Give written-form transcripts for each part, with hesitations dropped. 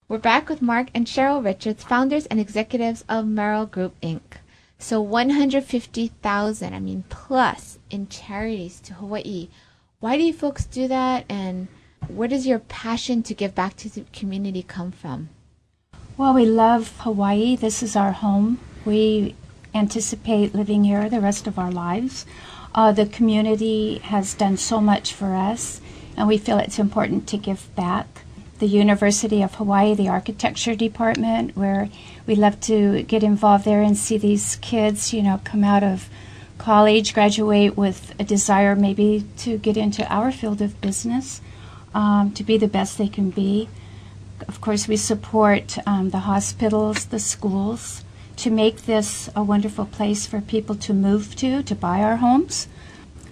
We're back with Mark and Cheryl Richards, founders and executives of Maryl Group, Inc. So 150,000, plus in charities to Hawaii. Why do you folks do that, and where does your passion to give back to the community come from? Well, we love Hawaii. This is our home. We anticipate living here the rest of our lives. The community has done so much for us, and we feel it's important to give back. The University of Hawaii, the architecture department, where we love to get involved there and see these kids, come out of college, graduate with a desire maybe to get into our field of business, to be the best they can be. Of course, we support the hospitals, the schools, to make this a wonderful place for people to move to buy our homes.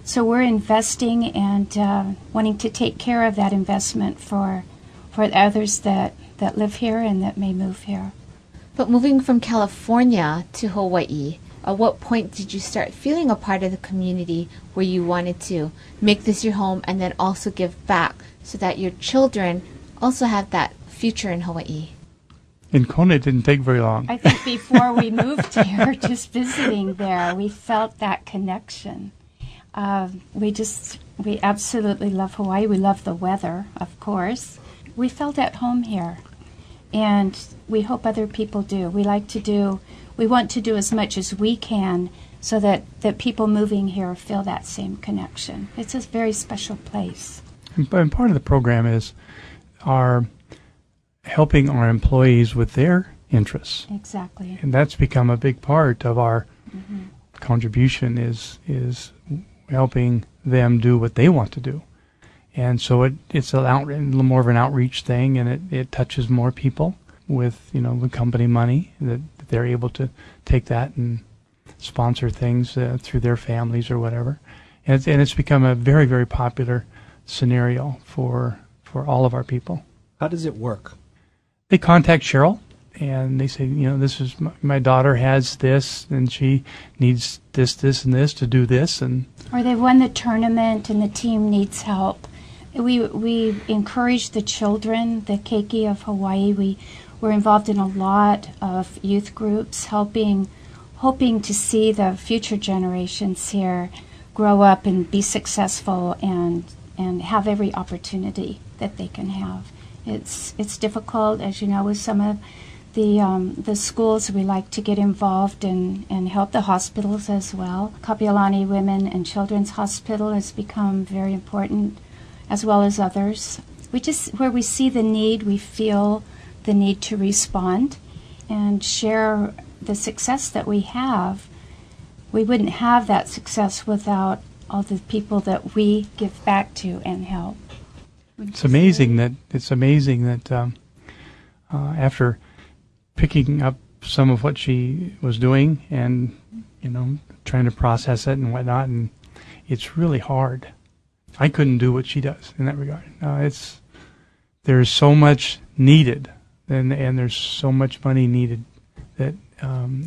So we're investing and wanting to take care of that investment for others that live here and that may move here. But moving from California to Hawaii, at what point did you start feeling a part of the community where you wanted to make this your home and then also give back so that your children also have that future in Hawaii? In Kona, it didn't take very long. I think before we moved here, just visiting there, we felt that connection. We absolutely love Hawaii. We love the weather, of course. We felt at home here, and we hope other people do. We want to do as much as we can so that people moving here feel that same connection. It's a very special place. And part of the program is our helping our employees with their interests. Exactly. And that's become a big part of our contribution is helping them do what they want to do. And so it's a little more of an outreach thing, and it touches more people with, the company money, that they're able to take that and sponsor things through their families or whatever. And it's become a very, very popular scenario for all of our people. How does it work? They contact Cheryl, and they say, this is my daughter has this, and she needs this, and this to do this. Or they've won the tournament, and the team needs help. We encourage the children, the Keiki of Hawaii. We're involved in a lot of youth groups, hoping to see the future generations here grow up and be successful and have every opportunity that they can have. It's difficult, as you know, with some of the schools. We like to get involved and help the hospitals as well. Kapiolani Women and Children's Hospital has become very important, as well as others. Where we see the need, we feel the need to respond and share the success that we have. We wouldn't have that success without all the people that we give back to and help. It's amazing that after picking up some of what she was doing and trying to process it and whatnot, and it's really hard. I couldn't do what she does in that regard. There's so much needed, and there's so much money needed that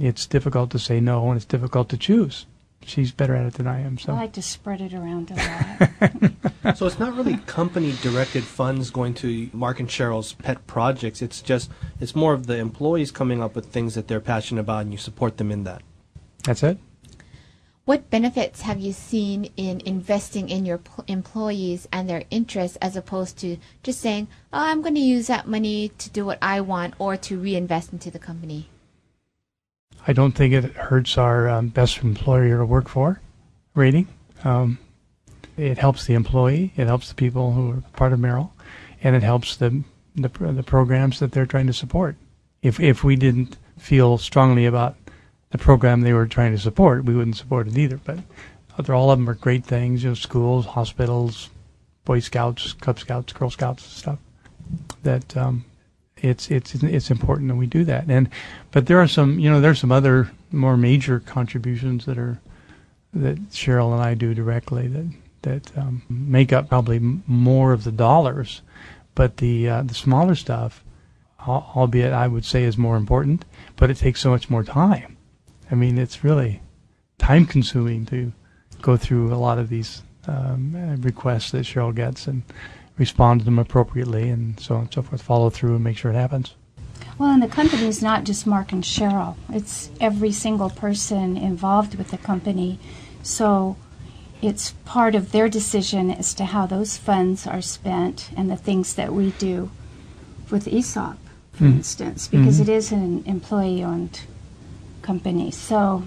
it's difficult to say no, and it's difficult to choose. She's better at it than I am. So I like to spread it around a lot. So it's not really company-directed funds going to Mark and Cheryl's pet projects. It's more of the employees coming up with things that they're passionate about, and you support them in that. That's it. What benefits have you seen in investing in your employees and their interests as opposed to just saying, I'm going to use that money to do what I want or to reinvest into the company? I don't think it hurts our best employer to work for rating. It helps the employee. It helps the people who are part of Maryl, and it helps the programs that they're trying to support. If we didn't feel strongly about the program they were trying to support, we wouldn't support it either. But all of them are great things, schools, hospitals, Boy Scouts, Cub Scouts, Girl Scouts, stuff. That it's important that we do that. But there are some other more major contributions that Cheryl and I do directly that make up probably more of the dollars. But the smaller stuff, albeit I would say is more important, but it takes so much more time. It's really time-consuming to go through a lot of these requests that Cheryl gets and respond to them appropriately, and so on and so forth, follow through and make sure it happens. Well, and the company is not just Mark and Cheryl. It's every single person involved with the company. So it's part of their decision as to how those funds are spent and the things that we do with ESOP, for instance, because it is an employee-owned company. So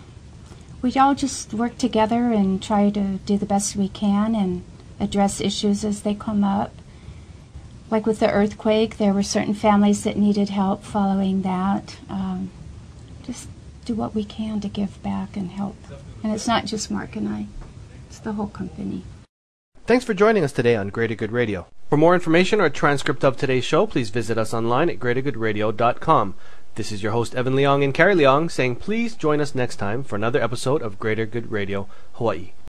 we all just work together and try to do the best we can and address issues as they come up. Like with the earthquake, there were certain families that needed help following that. Just do what we can to give back and help. And it's not just Mark and I, it's the whole company. Thanks for joining us today on Greater Good Radio. For more information or a transcript of today's show, please visit us online at greatergoodradio.com. This is your host, Evan Leong and Carrie Leong, saying please join us next time for another episode of Greater Good Radio, Hawaii.